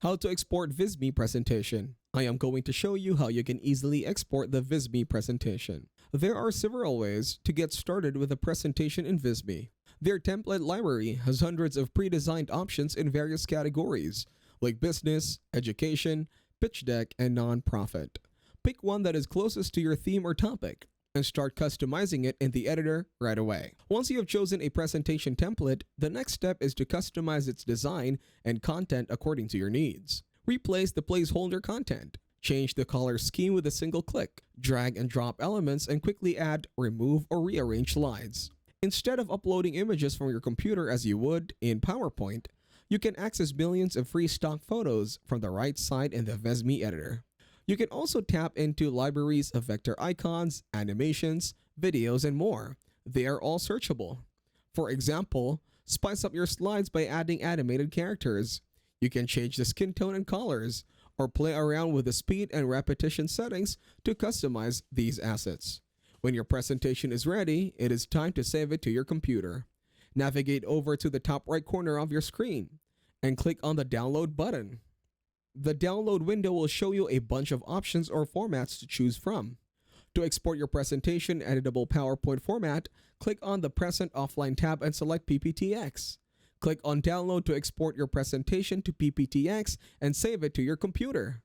How to export Visme presentation. I am going to show you how you can easily export the Visme presentation. There are several ways to get started with a presentation in Visme. Their template library has hundreds of pre-designed options in various categories, like business, education, pitch deck, and non-profit. Pick one that is closest to your theme or topic, and start customizing it in the editor right away. Once you have chosen a presentation template, the next step is to customize its design and content according to your needs. Replace the placeholder content. Change the color scheme with a single click. Drag and drop elements and quickly add, remove, or rearrange slides. Instead of uploading images from your computer as you would in PowerPoint, you can access millions of free stock photos from the right side in the Visme editor. You can also tap into libraries of vector icons, animations, videos, and more. They are all searchable. For example, spice up your slides by adding animated characters. You can change the skin tone and colors, or play around with the speed and repetition settings to customize these assets. When your presentation is ready, it is time to save it to your computer. Navigate over to the top right corner of your screen and click on the download button. The download window will show you a bunch of options or formats to choose from. To export your presentation in editable PowerPoint format, click on the Present Offline tab and select PPTX. Click on Download to export your presentation to PPTX and save it to your computer.